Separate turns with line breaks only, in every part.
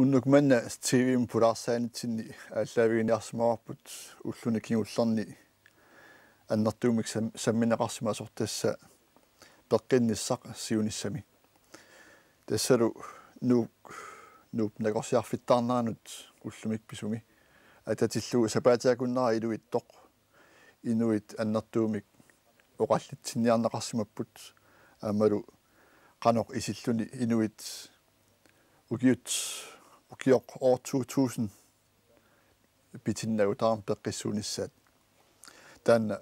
Unnukmanna TV pulaarsaanitsinni ааллаавигиниарсимаварпут уллуни кигулларни аннартуумик самминеқарсимасортасса пеққинниссақ сиуниссами тассалу нууп нагорсиарфиттаарнаанут уллумик писуми ататиллугу сапаатиакуннера илуиттоқ инуит аннартуумик оқаллитсинниарнеқарсимаппут аамалу қаноқ исиллуни инуит ukiok år 2000 bitinnautaarm peqqissuunissat taanna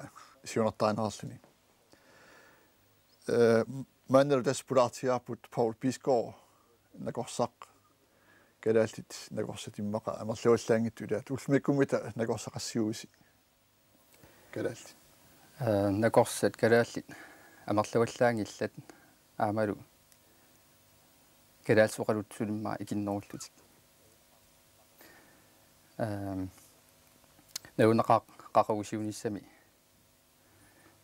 siunartaanerarsuni maannalu taspulaartigaarput Paul Bisgaard nagorsaq kalaallit nagorsatimmaqa amerluallaangittu ilaat ulmikkumita nagorsaqassiuisi kalaallit
nagorsat kalaallit amerluallaangillat aamalu kalaalsuqalutsulimmaa ikinnerullutik naunaqaqaqusiunissami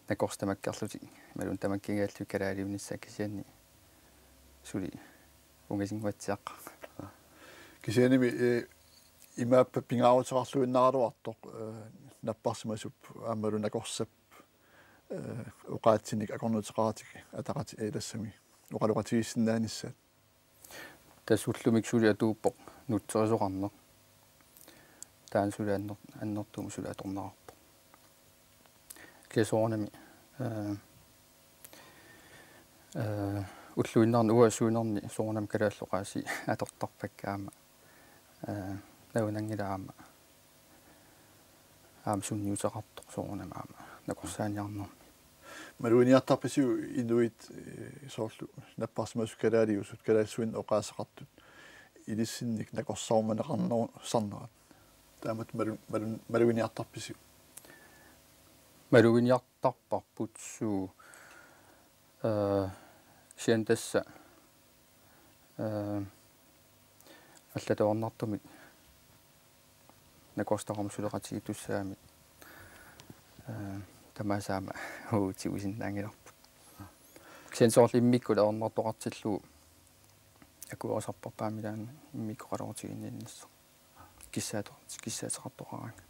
nakorstamakkarlutik malun tamakkingaallu kalaaliunissakisianni suli ungasinguatsiaqqa
kisianimi imaappa pingaavutaqarluinnaraluartoq napparsimasup aammalu nakorsap uqaatsinik akornuteqaratik ataqati eelassami uqaluqatigissinnaanissat
tasullumik suli atuuppoq nutterisoqarneq taan suli annertuum suli atornararpoq kiasoornami ulluinnaarni uasuinarni soornam kalaalloqaasi atortarpakkaama naunangilaama sunniuteqartoq soornamaama nakorsaaniarnermi
maluiniartarpisiu inuit soorlu napparsimasu kalaaliusut kalaalsuin oqaasaqartut ilissinnik nakorsaumaneqarneru sarnerat taamat maluiniartarpisiu
maluiniartarparput suu siantassa allatoornartumik nakorstaqarmusuleqatigitussaamit tamasaama huutigusinnaangilarput sensorli immikkula ornertoqartillu akuorasarparpaamilaana immikkoqalorutiginniinnisser kissaateqartoqaranga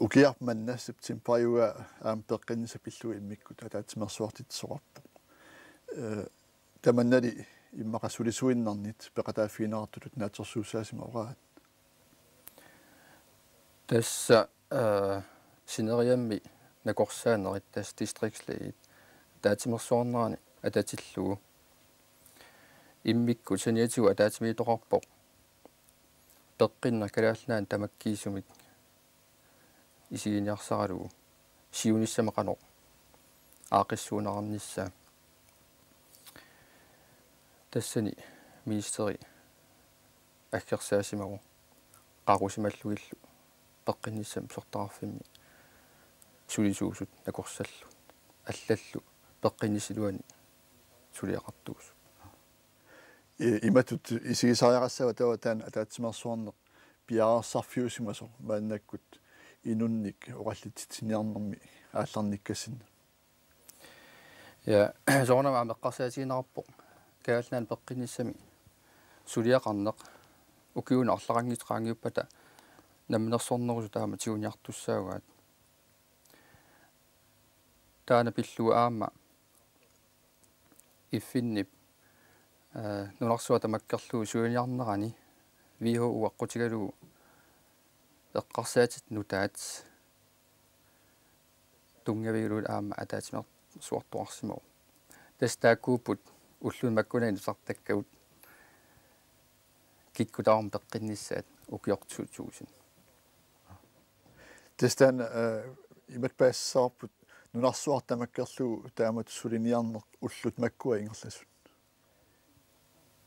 ukiarmanna septembriua aam peqqinnisapillu immikkut ataatimersuartitsoqarpu tamannali immaqasulisuinnarnit peqataafiinartulut naatersuussaasima oraat
tassa sineriammi nakorsaanerittas distriktsliit taatimersuarnerani atatillugu immikku saniatigu ataatimiitoqarpoq peqqinner kalaallaan tamakkiisumik isiginiarsaralugu siunissamaqanoq aaqissuunarannissa tassani ministeri аккерсаасимагу qaaqusimallugillu peqqinissam sortarfimmi sulisuusut nakorsallu аллаллу peqqinisiluani suliaqartuus
imatut isigisariaqassava tawatan ataatimersuarneq piarassarfiusimaso maannakkut inunnik oqallitsitsiniarnermi aallarnikkassinna
ja soornama meqqarsaatiginarappoq kaallaan peqqinissami suliaqarneq ukiuna arlarangitqaangiuppata namminersornerusu taama tiuniartussaaguat taana pillu aama iffinnip nunarsuata makkerlu suuniarnerani viho uaqqutigalu eqqarsaatit nutaat tungavigilu aama ataatimer suartuarsimu tastaakuuput ullun makkunain sartakkaut kikkutaarm peqqinnissaat ukiortuutuusin
tastan imat paassarput nunarsuartamakkerlu taamat suliniarneq ullut makkua ingerlasut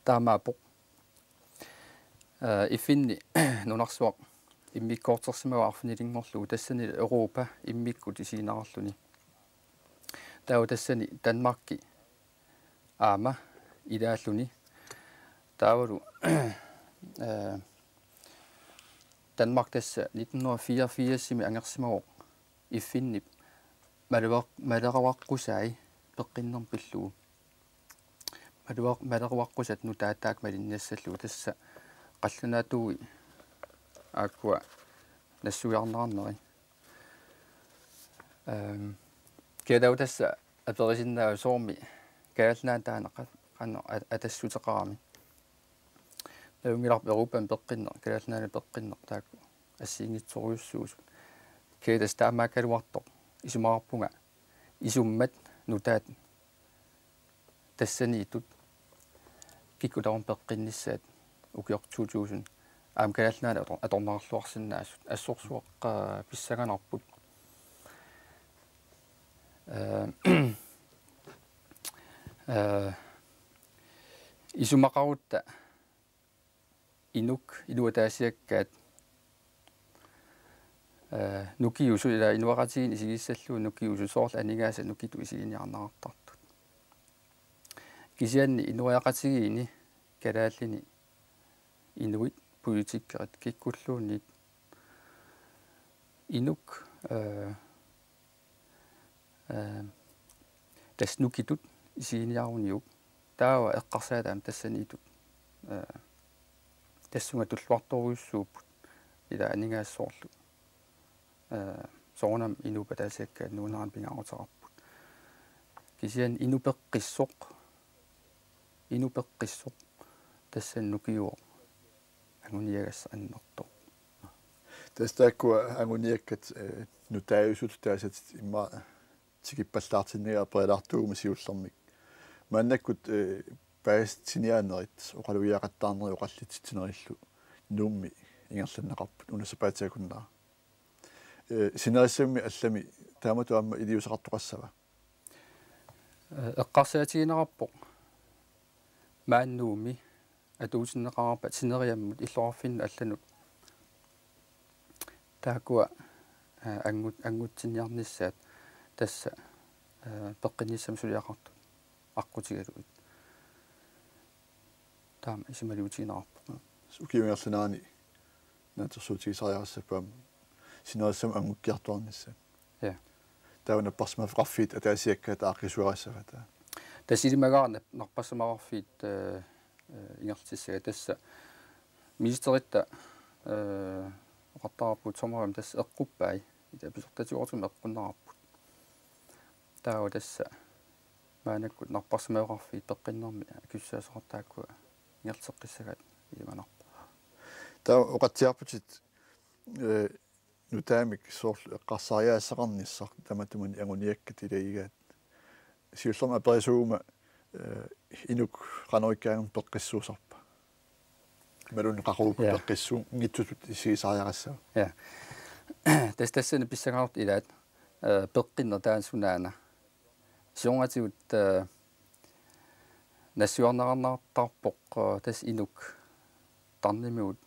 taamaapoq iffinni nunarsuaq immikkoortersimagu arfinilingorlugu tassani Europa immikkut isiinaralluni tau tassani Danmarkki aama ilaalluni taavalu Danmark tassa 1984 simi angersimagoq iffinnip malerawaqqusai peqqinnerpillugu aluaq maleruaqqusat nutaataak malinniassallu tassa qallunaatuui aakkua nassuiarnerarneri kiadau tassa aperisinnaau soormi kaalnaataana qanno atassutеqarami naungilarp Euroopan peqqinner kaalnaana peqqinner taakku assiingitsoruussuusut kiadas taamaakkaluartoq isumarpunga isummat nutaat тассаниитут киккутарум пеққиннissaat укиортуутуусун аам калаалнаала аторнарлуарсиннаасут ассорсуаққа писсаганарпут исумақарутта инук инуатаасиаккаат нукиусу ила инуақатигин исигиссаллуу нукиусу соорл анигааса нукиту исигиниарнарартартут кисианни инуяқатигиини калааллини инуит политиккерит киккуллуунниит инук таснукитут исигиниаруниук таава эққарсаалаам тассаниитут тассунга туллуарторуйуссууппут ила анигаассоорлу соонам инупатаасиаккаат нуунаран пингаарутеқарпут кисиан инупеққиссоқ тассаннукиуо агуниагасса аннерто
тастааккуа агуниаккат нутааюсут таасат имма тикиппаллаартинниа прелартуума сиуллермик маннаккут паастиниаанерит оқалуиақаттаарнери оқаллитсинериллу нуумми ингерланнеқарпут унасапаатиакуннаа синариссамми аллами тааматуамма илиусеқартоқассава
эққарсаатигинерарпоқ мааннууми атуусиннеқарпат синериаммут иллоорфинна алланут таакуа ангутсинниарниссаат тасса пеққиниссам сулиақартут аққутигалуит таама исималиутигинерарпоқ
сукиунгерланаани натерсуутигисариарассапаам синериссам ангуккиартуарнissaat
я
таавна парсмафеқарфит атаасиаккаат ааққисуарассавата
тасилимагаарна нарпассамаарфит ингертиссага тасса министеритта оқартараппут сомарам тасса эққуппай ита писортатиуортум эққуннараппут таава тасса маанаккут нарпассамаарфит пеққиннэрми кюссаасоқартааккуа ингертеққиссагаат илиманарпу
таа оқатсиарпутит нутаамик соорл эққарсариаассақарниссар таматумани агуниаккат илаигаат сиуллерма аперисуума инук qanorikkaagun peqqissuusarpa малун qaquu peqqissuu ngitsutut исигисариарассаа
я тассана писсагаарт илаат пеққиннер таансунаана сиунгатигут нассуарнеқарнаартарпоқ тас инук тарнимиут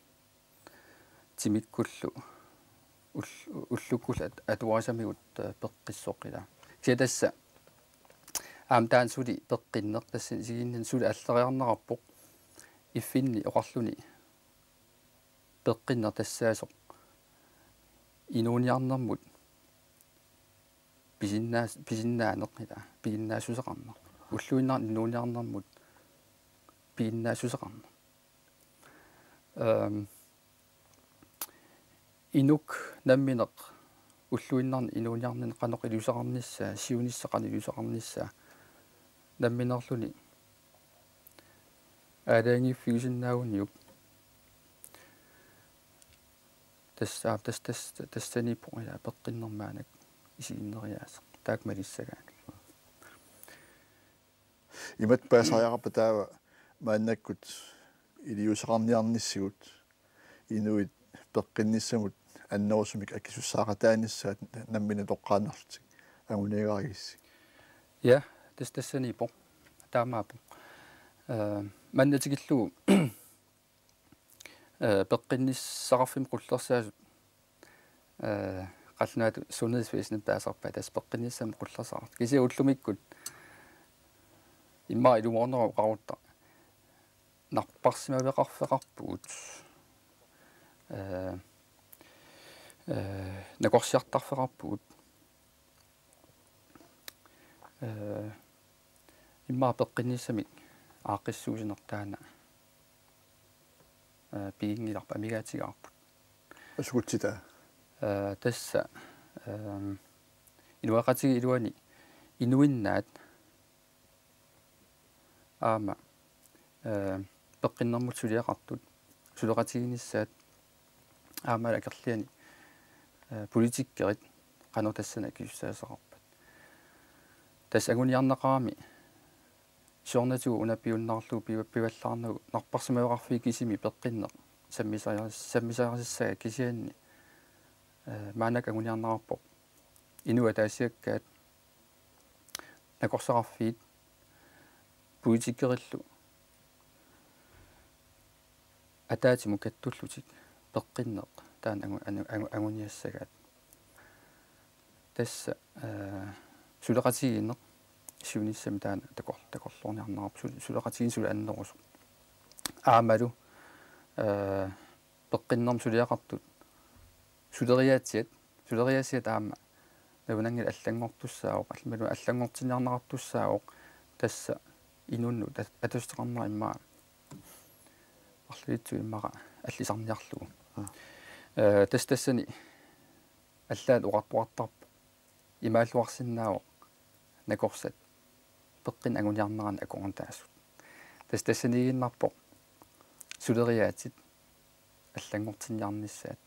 тимиккуллу уллуккул атуасамигут пеққиссоқила киатасса аамтаан сули пеққиннер тасса сигиннэн сули аллериарнерарпоқ иффинни оқарлуни пеққиннер тассаасоқ инууниарнэрмут писиннаанеқила пигиннаасусеқарнер уллуиннаар инууниарнэрмут пигиннаасусеқарнер инук намминеқ уллуиннарни инууниарнин қаноқ илусеқарниссаа сиунissaqani илусеқарниссаа намминерлуни аалаангиффигисиннаагуниук тассани поя пеққиннэрмаанак исигиннериааса таак малиссагаан
имат паасариарапа таава мааннаккут илиусеқарниарниссигут инуит пеққинниссамут аннерусумик аккисуссаақатааниссаат наммина тоққааннарлутик агунегарагисси
я тассани по таамаапо маннатигиллуу пеққинниссақарфим қуллерсаасут қаллунаату суннисвэснэм таасарпа тас пеққинниссам қуллерсаарт киси уллумиккут имма илуморнеру қарутта нарпарсимавеқарфеқарпугут накорсиартарфеқарпугут имма пеққинниссамик ааққиссуусинертаана пигингиларпа амигаатигарпут
асгутсита
тасса илуақатиги илуани инуиннаат аама пеққиннэрмут сулиақартут сулеқатигиниссаат аамала акерлиани политиккерит qanu tassana kiyussaaseqarpat tas aguniarnaqaami siornatu unapiunnarlu pivallаарnugu narparsumayoqarfii kisimi peqqinneq sammisariarsissaga kisianni maanak aguniarnaqarpoq inua taassiakkaat nakorsaqarfiit politikkerillu ataatimu kattullutik peqqinneq taan aguniassagaat tässä suleqatigiinneq siunissami taana takorluorniarnarap suleqatigin sula annerusu aamalu peqqinnerm suliaqartut suleriaasiat aama navunangil allangortussaaoq allmalu allangortiniarnaqartussaaoq tässä inunnu atusteqarnaa immaa arlitsu immaqa allisarniarlugu tassani аллаат уқартуартарп имааллуарсиннаавоқ накорсат пеққин агуниарнеран акорнтаассут тассанигиннарпоқ сулериаатит аллангортинниарниссаат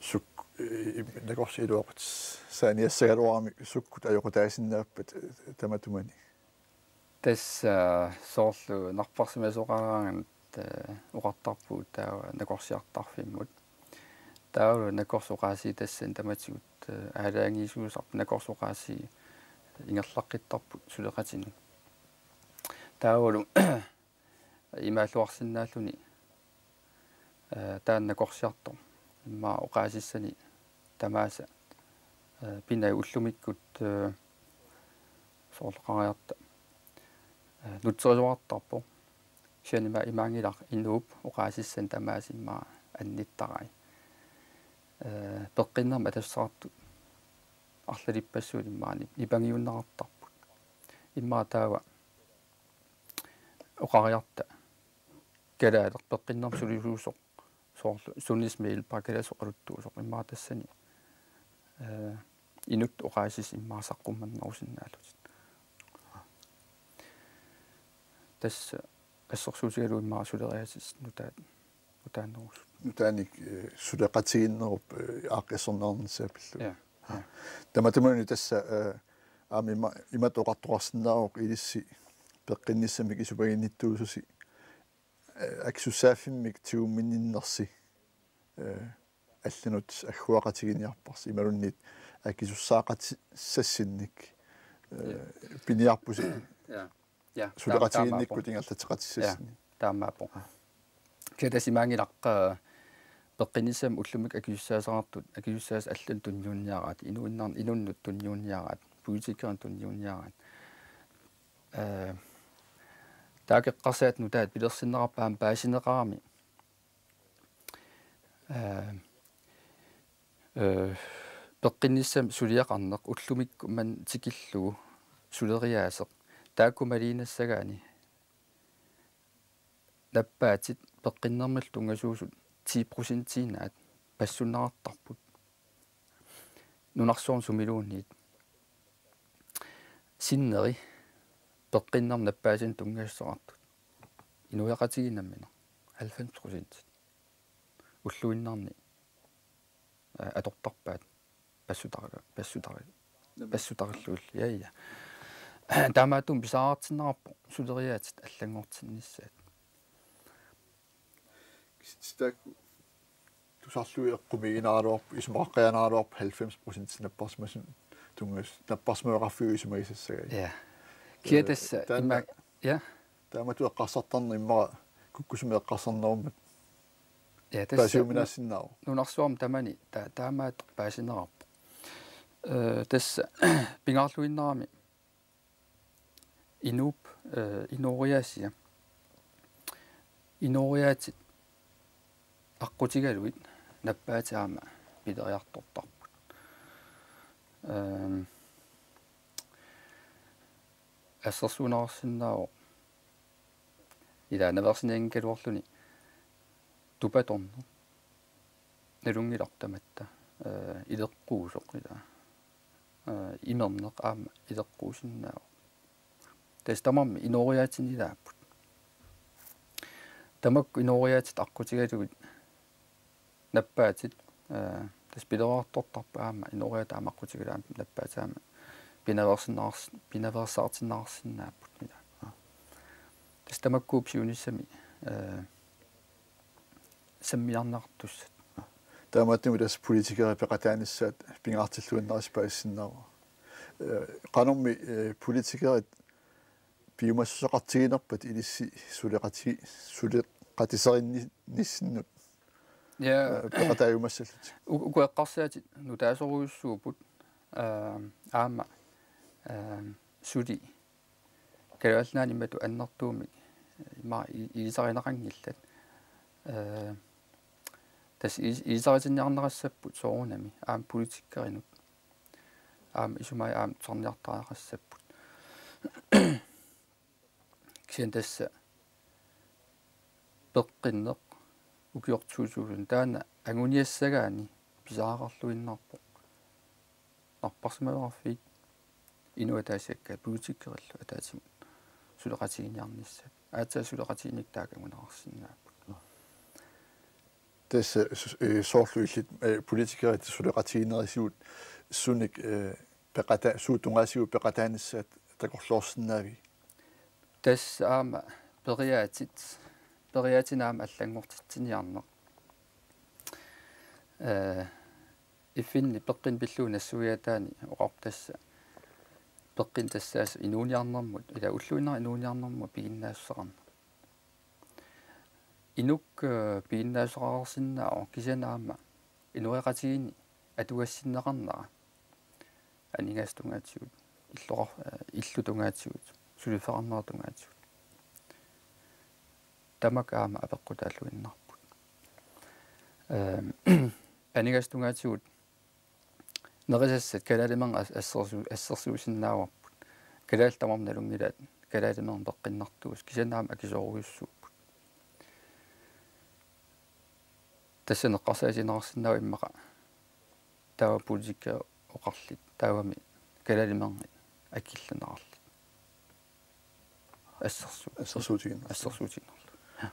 сук накорсилуақут сааниассагалуарами суккут ajokutaasinnaapat tamatумани
тасса соорлу нарпарсимасоқарааганат уқартарпуут таа накорсиартарфиммут тааву накорсоқааси тассан таматигут аалаангиисуусарп накорсоқааси ингерлаққиттарпут сулеқатину таавулу имааллуарсинааллуни таан накорсиартор имма оқаасиссани тамааса пинай уллумиккут соорлеқариарта нутсерисуартарпо сианима имаангилар иннууп оқаасиссан тамаасимма анниттарай пеққиннерма тассаартут арлалиппассуут иммаани ипангиуннеқартарпут иммаа таава оқариарта калаалер пеққиннерм сулисуусоқ соорлу сунисмеил пакаласоқалуттуусоқ иммаа тассани инут оқаасис иммаасаққумманнерусиннаалут тасса ассорсуусигалу иммаа сулериасис нутааннерус
нутааник сулеқатигиннеруп ааққиссорнернссаапиллу таматумани тасса аами имат оқартуарсинаароқ илисси пеққинниссамик исупагинниттуусуси аксусааффиммик тиумминнерси алланут аггуақатигиниарпарс ималуннит акисуссаақат сассинник пиниарпуси сулеқатигинникку тингерлатеқатиссассини
таамаапо кедасимаангилаққа пеққиниссам уллумик акиуссаасаартут акиуссаас аллан тунниунниараат инуннут тунниунниараат политикеран тунниунниараат таакеққарсаат нутаат пилерсиннераппаам паасинеқарами пеққиниссам сулиақарнеқ уллумикку ман тикиллугу сулериаасеқ тааккумалиинассагаани наппаатит пеққиннермал тунгасуусут 10%-инаат пассуннеқартарпут нунарсуорн сумилуунниит синнери пеққиннерм наппаасин тунгассоқартут инуяқатигинаммина 90% уллуиннарни атортарпаат пассутариллуул яия таамаатум писаартиннераппо сулериаатит аллангортинниссаат
стак тусарлуи эққумигинааруарп исумаққианааруарп 90% наппарсмасун тунгас наппарсмаоқарфиу исумагисассага
я киатасса имма я
таамату эққарсартарни иммара куккусуми эққарсарнеруммат
я тасса
паасиуминаассиннаау
нунарсуарм тамани таамаат паасинерарпо тасса пингаарлуиннерами инууп инориаасия инориаатит аққутигалуит наппаатаама пилериартортарпут ассерсуунаарсиннаавоо ила наверсиниангкалуарлуни тупаторно налунгилартаматта илеққуусоқ ила имернеқ аама илеққуусиннаавоо тастамарми инориаатинилааппут тамакку инориаатит аққутигалугит наппаатит тас пилераартортарпа аама инориаата амаққутигалаама наппаатаама пинаверсаартиннаарсиннааппут ила тас тамаккуу пиунissami саммиарнартуссат
таамааттиму тас политикери пеқатааниссаат пингаартиллуиннериспаассиннаава qanummi политикерит пиумассоқартигинерпат илисси сулеқатисеринниссиннут
я
пеқатааюмассаллут
укуэққарсаатит нутаасоруйуссуупут аама суди калаалнаани мату аннартуумик има илисаринеқангиллат тас илисаритинниарнерассаппут соорунами аама политиккеринут аама исумай аама торниартаақассаппут кисен тасса пеққиннеқ укиортуусуулун таана агуниассагаани писаарарлуиннарпо нарпарсимаварфит инуатаасакка политиккериллу атаатимут сулеқатигиниарниссат аатаа сулеқатигиник таакагунаарсиннааппут
тасса соорлуиллит политикерит сулеқатигинерисуут суник пеқата суутунгаасиу пеқатааниссаат такорлоорсинаави
тас аама периаатинаама аллангортитсиниарнеқ иффинни пеққин пиллуун ассуиатаани оқартасса пеққин тассаас инууниарнэрмут ила уллуиннер инууниарнэрму пигиннаассеқарна инук пигиннаассеқарсиннао кисанаама инуэқатигини атуассиннеқарнера анигаастунгаатигут иллутунгаатигут сулифеқарнератунгаатигут тамак аама апеққутааллуиннарпут анигаастунгаатигут нерисассат калаалиман ассерсуусиннааварпут калаал тамарналунгилаат калаалиман пеққиннартуус кисанаама акисооруйуссууппут тассанеққарсаасинерарсиннаава иммақа таава политика оқарлит таавами калаалимарни акилланерарлит ассерсуутигиннерлу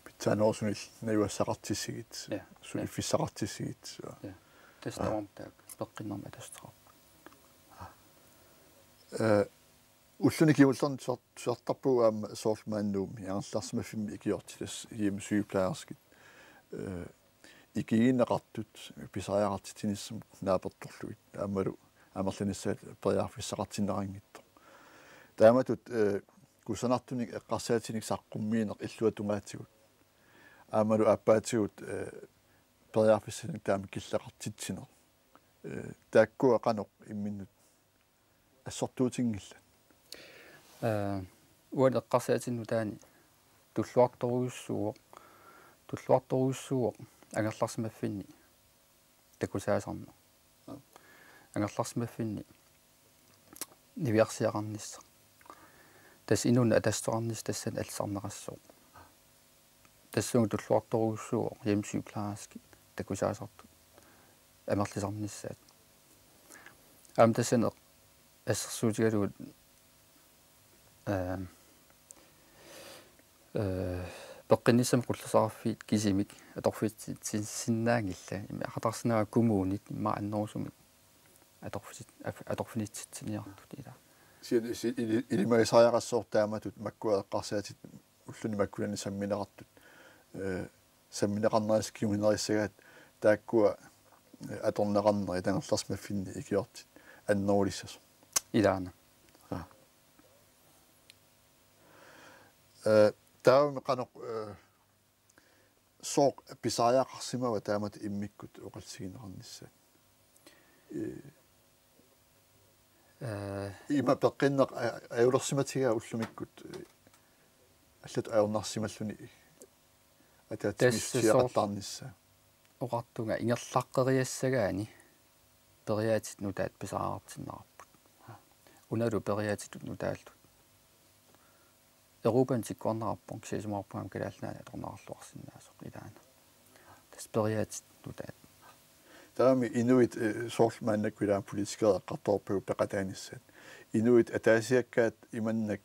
питсаанерсунил наюассақартиссигит сулиффиссақартиссигит
тастамам таак пеққиннерма тастеқар
уллуни киуллерни сертарпуг аама соорлмааннуumi яарларсимаффимми икиортилас иим сүйплаерскит икигинеқартут писариақартитиниссам нааперторлуит аамалу амерлинissаат периарфиссақартиннерангитто тааматут кусанартуник эққарсаатиник саққуммиинеқ иллуатунгаатигут аамалу аппаатигут периарфиссаник таами киллеқартитсинер тааккуа қанеқ имминнут ассортуутингилла
уан эққарсаатинну таани туллуарторуйуссууоқ агерларсимаффинни такусаасарна агерларсимаффинни нивиарсиақарнисса тас инуна атастоқарнис тассан алсарнерассоо тассугу туллуарторуйуссууоқ ямсиуплааски такусаасарту амерлисарниссаат аам тассанеқ ассерсуутигалугут пеққинниссам қулласараффиит кисимик аторфитсиннаангилла ими ахатарсинаа кумуунит имма аннерусумик аторфинитситсиниартут ила
илимагисариақассоор тааматут маккуаэққарсаатит уллуни маккулани самминеқартут самминеқарнерис киуминериссагаат тааккуа аторнеқарнери тангерларсмаффинни икиортит аннерулиссас
илаана
таавми қанеқ соо писариақарсимава таамат иммиккут оқалсигинеқарниссаат има пеққиннеқ аюлерсиматигаа уллумиккут аллат аернарсималлуни атаатсимиссиақартаарнisса
оқартунга ингерлаққериассагаани периаатит нутаат писаараартиннараппут уналу периаатит нутааллут Euroopan tikkornerarpun kisiisumarpuam kalaallana atornarluarsinnaasuq ilaana tasperiaatit nutaat
taami inuit soorlmaannakkuilaa politikerat qartorpu peqataanissat inuit ataasiakkaat imannak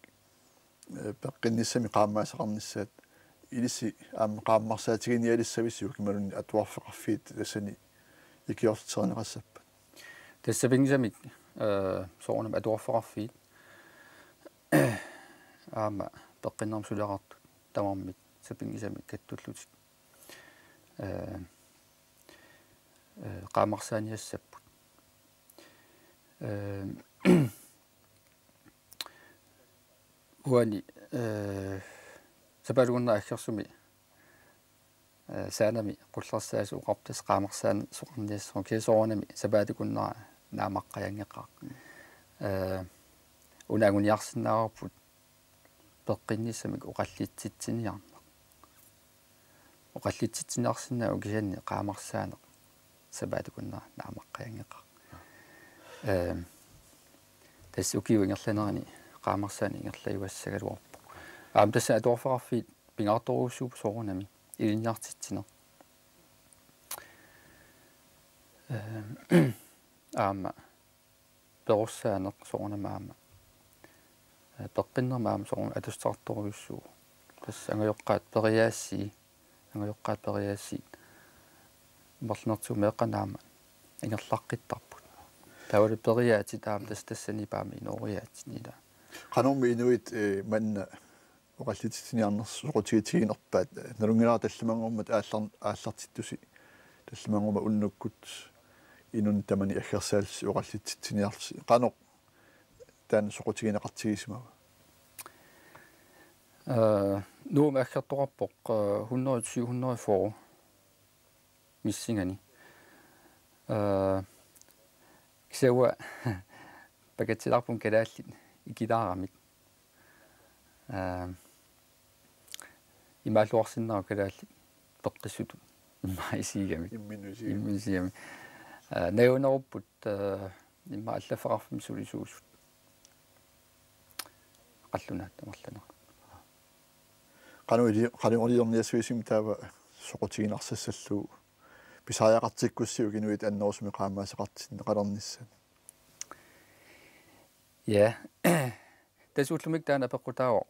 peqqinissami qaammaasaqarnissaat ilisi qaammarsaatigiниалиссависсу кималунни атуарфеқарфиит тассани икиортернеқассаппа
тассапингисамик соорнам атуарфеқарфиит аама пеққиннерм сулеқарту тамармик сапингисамик каттуллутик qaammarsaaниассаппут уани сапалугунна аггерсуми саанами qullersaasу uqartas qaammarsaан soqarniassero кисоорнами сапаатикуннера наамаққаянгеқаа унаагуниарсинаарпут пеққинниссамик уқаллитситсиниарна уқаллитситсиниарсинаа укисанни qaammarsaane сапаатикуннера наамаққаянгеқаа тассукиуингерланерани qaammarsaani ингерлаюассагалуарпу тасса атуарфеқарфиит пингаартуруссууп соорунами илинниартитсинер аама перуссаанеқ соорунамаама пеққиннермаама соорун атустартуруйуссуу тасса ангайоққаат периаассии марлнерту меққанаама ингерлаққиттарпут тавали периаати таама тассани паами инориаатинила
qanummi inuit manna uqallititiniarners soqutigitigиnerpaat nalungilara tallamangormat aallartittusi tallamangorma unnukkut inun tamani aggersaalsi uqallititiniarsi qanoq taan soqutigineqartigismaga nuum aggertoqarpoq 100-100 missingani kisawa pakatilarpun kalaallit ikilaaramik имаалуарсиннаа калаалли пеққиссуту иммаисигами имминусигами наунеруппут имма аллафеқарфим сулисуусут қаллунаат тамарлана qanuuliorniassuisimi taava soqutiginarsassalluu pisariaqartikkussiu kinuit annerusumi qaammaasaqartin qalernissan
ja тасууллумик таана пеққутаавоо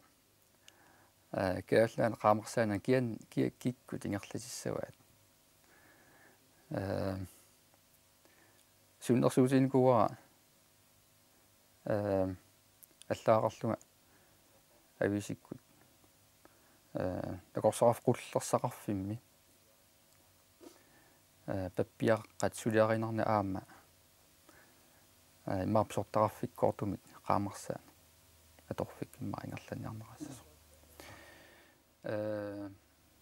кааллаан qaammarsaana kikkut ingерласиссаваат суннерсуутингуа аллаақарлунга ависиккут такорсараф qullersaqarfimmi паппиаққат сулиаринарна аама имаапсортараффиккоортумик qaammarsaana аторфик иммаингерланиарнерассасо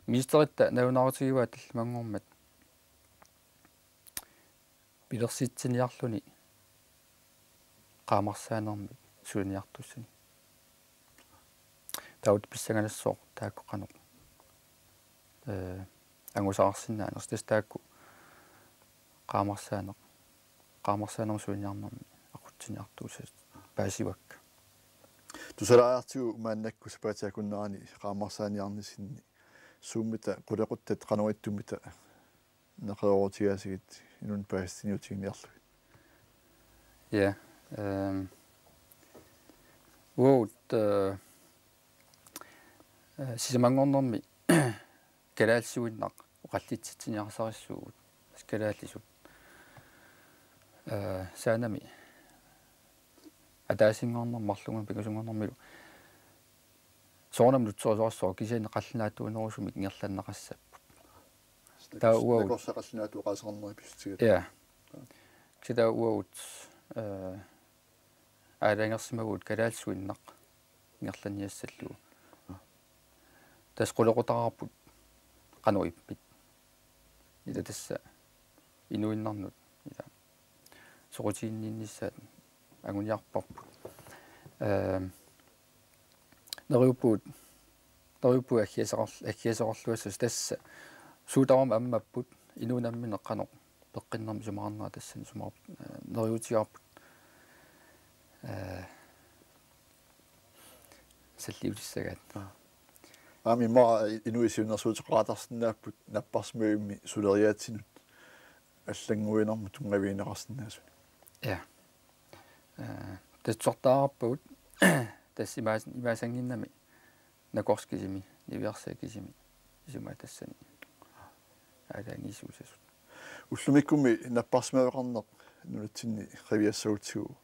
мистеритта наунаарутигуа талмангормат пилерситсиниарлуни qaammarsaanерми сулиниартуссани таут писсаганассоо тааккоқанеқ ангусаарсинаа нэрстас таакку qaammarsaanерми сулиниарнерми aqutsiniartuusat paasivakka
тусалаартигу мааннакку сапаатиакуннерани qaammarsaaniarnisinni suummita qulequttat qanuittумита нақаорутиасигит инун паастиниутигниарлугит
ja вот сисамангорнэрми калаалсуиннақ уқаллитситсиниарсариссуугут калааллисут саанами атаасингорнер марлунга пикусунгорнэрмилу соорнам лутсоосоорсоо кисиани қаллинааттуинерусумик ингерланнеқассаппут таа уау
корсақаллинаату qaasaqarneri писсигат
я кида уаут аалангерсимагут калаалсуиннақ ингерланниассаллуу тас qullequtaqarput qanuipпит ида тасса инуиннарнут ида соқутиинниссаат агуниарпарпут неруппут аккиасеқарлуассус тасса суутарам аммаппут инуунаммин эққанеқ пеққиннэрми сумаарнера тассани сумаар нериутиарпут саллиутиссагаат
Аами ма инуисиунерсуутеқаратарсинааппут наппарсмаимми сулериаатсинут аллангуинарму тунгавиинеқарсинаасуни
я тассортаарпагут имаасангиннами накорскисими нивиарсакисими исума тассани аалаангисуусасут
уллумиккуми наппарсмавеқарнеқ нулатсинни ривиассагутсигу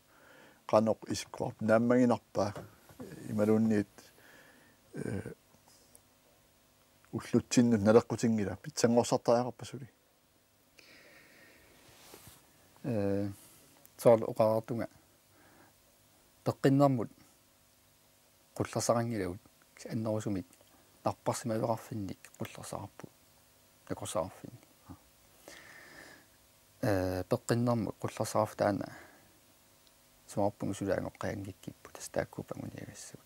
qanoq isikkuarp naammaginarpaa imaluunniit уллутсиннут налеққутингила питсангорсартариақарпасули
соол оқаартунга пеққиннармут qullersaqangilagut аннерусумик нарпарсимавеқарфинник qullersaqarput накорсаарфинни пеққиннармут qullersaqarf таана суарпугу сулаангоққаангиккиппу тастааккупангуниагассагут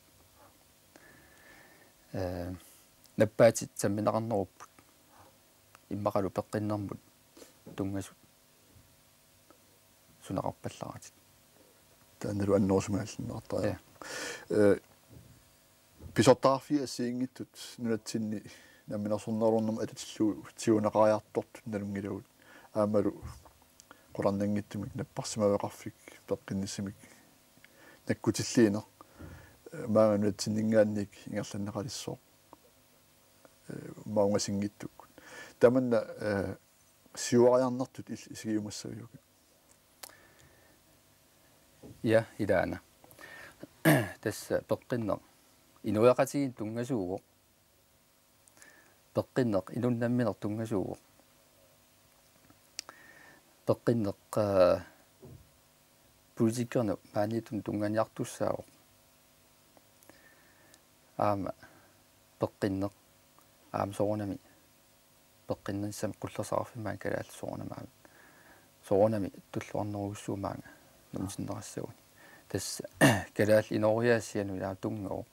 наппаатит самминақарнеруппут иммақалу пеққиннармут тунгасут сунақарпалларатит
таанеру аннерусумааллиннартаа писортаарфи ассиингиттут нулатсинни намминерсорнеруннэрму ататиллу тиунеқариартортут налунгилагут аамалу qurannanngittumik napparsimavеқарфик пеққинниссимик наккутиллиинер маануатсиннингаанник ингерланнеқалиссоо маунгасингиттуккут таманна сиуариарнартут исигиумассавиук
я идаана тасса пеққиннер инуяқатигин тунгасууго пеққиннер инуннамминер тунгасууго пеққиннеқ политикерну маанитун тунганиартуссаавоқ аама пеққиннеқ аама соорнами пеққиннссам qullersaqarfimmaan kalaal soornamaami soornami tulluarneruussuumaanga numsinнерассагуни тасса калаал инориаассиану яа тунгоо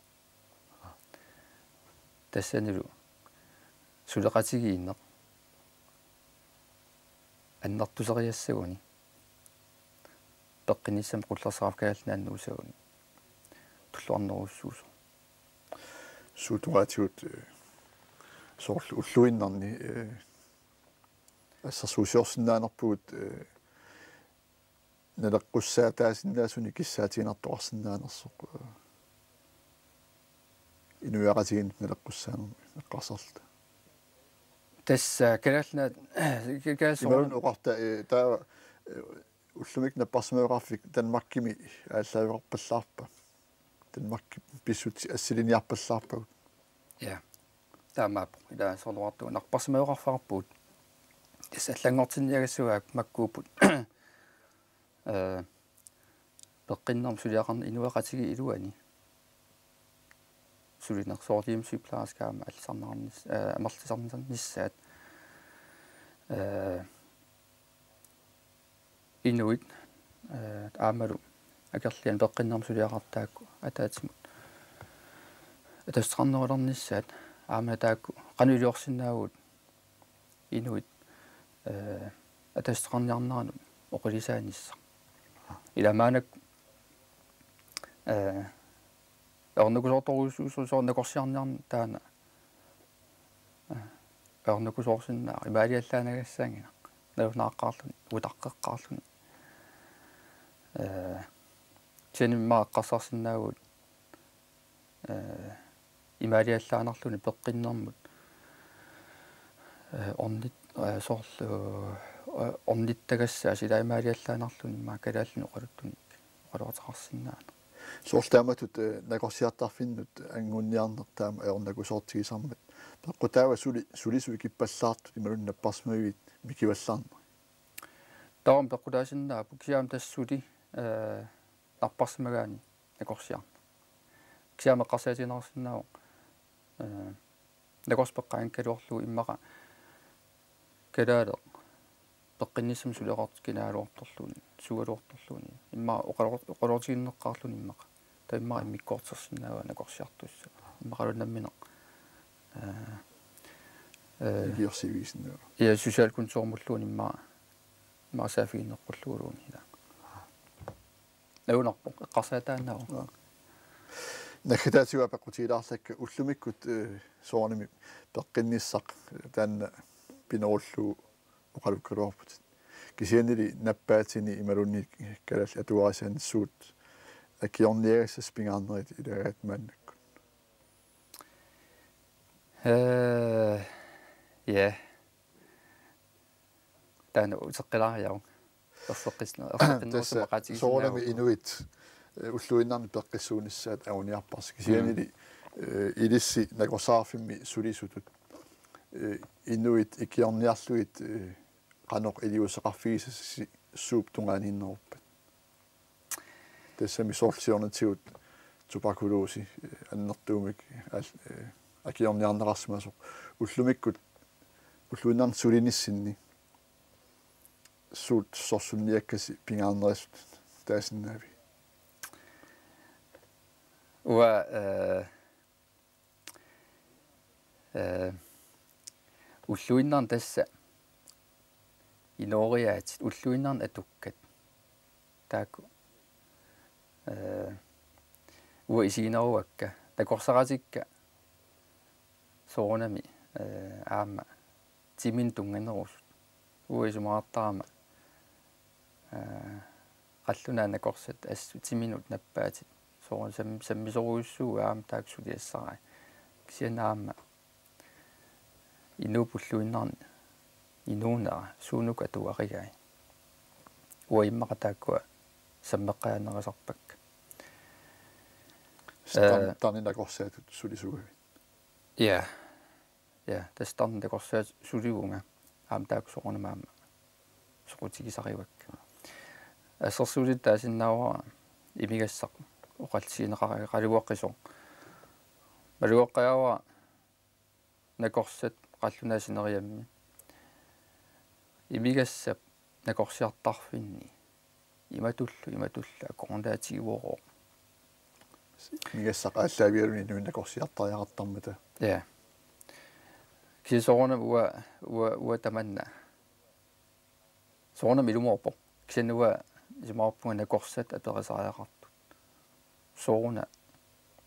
тассанилу сулеқатигииннеқ аннартусериассагуни пеққиниссам qullersaqarf каалнааннуусагуни туллуарнеруссуусу
суутугаатиут соорлу уллуиннарни ассасуусиорсинаанерпугут налеққуссаатаасиннаасуни киссаатигинартоқарсинаанерсоқ инуяқатигин налеққуссаанерми эққарсарлута
тасса калаална каасоо
оқарта таа уллумик наппарсимавеқарфик танмаккими ааллаавеқарпаллаарпа танмакки писсути ассилиниарпаллаарпагут
я таамаап ила соорнуарту нарпарсимавеқарфарпут тасса аллангортинниагассуаак маккуупут пеққиннарм сулиақарни инуақатиги илуани сулинерсоортиим сиплааскаама алсарнаарнис амерлисарнисаат инуит аамалу акерлиан пеққиннарм сулиақартаакку атаатимут атассарнерулерниссаат аама таакку qanulиорсинаагут инуит атассарниарнаану оқулисаанисса иламаанак орнукусорторуусуусуусорнакорсиарниарна таана орнукусорсиннаа имаалиаллаанагассаангина налунааққаарлуни утаққеққаарлуни тениммааққарсарсинаагут имаалиаллаанарлуни пеққиннэрмут орнит соорлу орниттагассаа сила имаалиаллаанарлуни маакалааллуни оқалуттуник оқалуатақарсинаана
соорлааматут накорсиартарфиннут ангунниарнер таама аернакусоортигисармат пеққутаава сулисуи киппаллаартут ималун наппарсмавит микиваллаарна
таам пеққутаасиннаа пуксиаам тассули нарпарсимагаани накорсиарна ксиама қарсаатинаарсинаавоқ накорспеққаан калуорлу иммаqa калаалеқ пеққинниссам сулеқарт кинаалуорторлуни сугалуорторлуни имма оқалуортигиннеққаарлуни иммаqa таимма иммиккоортерсинаава накорсиартусса иммақалуннамминеқ
гиорсивисиннаа
я сусиалкунсуормуллуни имма маасаафигиннеққуллуулуни ила наунарпоқ эққарсаатааннаава
nakhidaatiwa paqutilaarlakka ullumikkut soornimi peqqinniссaq taanna pinerullu uqalukkaluarput kisianili nappaatini imalunni kalall atuarisiannissuut akiorniagassas pingaarnerit ilagaat maannakkut
ja taana uteqqilariaru erseqqisna
soornami inuit ulluinnarni peqqissuunissaat auniarpars kisianili ilissi nakorsaarfimmi sulisutut inuit ikiorniarluit qanoq iliuseqarfigisassi suup tungaaniinneruppat tassami sortiornatigut tuberkuloosi annertuumik akiorniarneqarsmasoq ullumikkut ulluinnarni sulinissinni suut sorsunniakkasi pingaarnerisut taasinaavi
wa уллуиннарн тасса илоориаат уллуиннарн атуккат тааку уа исигинеруакка такорсаратикка соонами аама тимин тунганерус уа исумаартарама qalлунаа накорсат ассу тиминут наппаатит соон саммисоруйуссуу аама тааксулиассараа кисианаама инуупуллуиннарни инуунера суунук атуаригаи уиммақатааккуа саммеққаанерасарпак
тарнинакорсаатут сулисугави
я тастарнинакорсаат сулигунга аама тааксоорнамаама соқутигисаривакка ассерсуулит таасиннаавара имигассақ оқалсиинеқарага қалуаққисо малуаққаава накорсат qallunaasineриамми имигассап накорсиартарфинни иматулла корондаатигуоро
мигассақааллаавиалуни нуин накорсиартариақартармата
я кисоорна уа таманна соорна милумоорпо кисануа исмаарпунга накорсат аперисариақарту соорна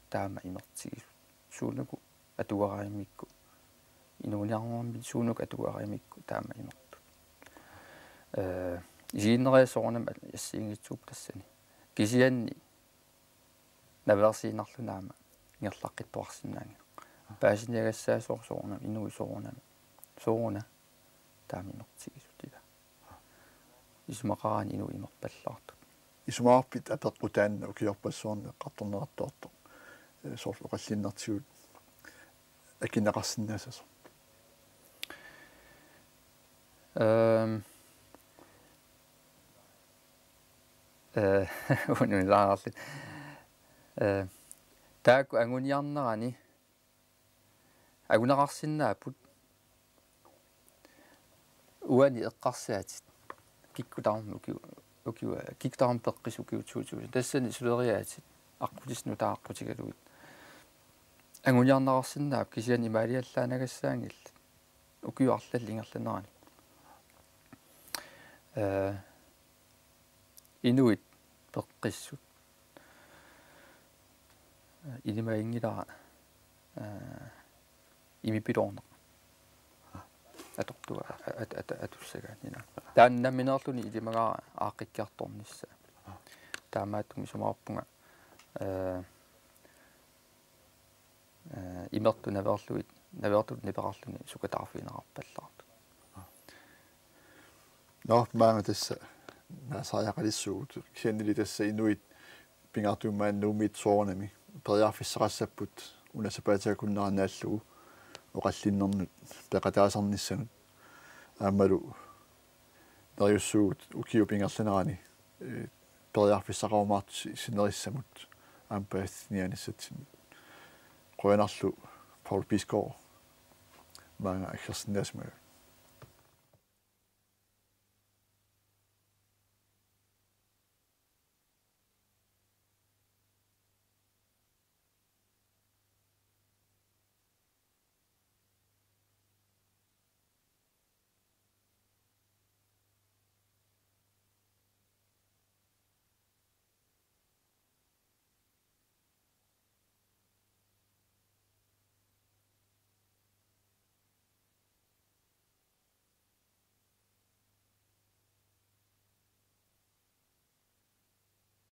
таама имертиги суунагу атуараимикку инуниарнэрми суунук атуараимикку таама имерту жиннериасоорнам ассиингитсууп тассани кисианни наверсиинарлунаама ингерлаққиттуарсинаанги паасиниагассаасоорсоорнам инуисоорнам соорна таама имертигисутила исмақараани инуи имерпаллаарту
исумаарпит апеққутаанна укиорпассуорне қартторнеқартоорто соорлу қаллиннартигут акинеқарсинаасасо
унилаарли тааку ангуниарнерани агунеқарсинаапут уани эққарсаатит киккутаарму укиуа киктаарм пеққисукиутсуутуус тассани сулериаатит аққутисну тааққутигалуит ангуниарнеқарсинаап кисиани маалиаллаанагассаангилла укиуарлаллингерланерани инуит пеққиссут илимаингилара имипилоорне атортуа атуссагаанина тааннаминерлуни илимагара ааққиккиарторнисса таамааттуми сумаарпунга имерту наверлуит навертут неперарлуни сукатаарфинерарпаллаарту
маанга тасса наасааяқалиссуут кисианнили тасса инуит пингаартуумаан нуумит соорнами периарфиссақассаппут унасапаатаагуннеранааллугу оқаллиннернут пеқатаасарниссанут аамалу дариуссуут укиу пингерланерани периарфиссақарумаарту синериссамут аампаатнианиссатсими qoyanarlu Paul Pisgaard maanga akkersinnaasmaga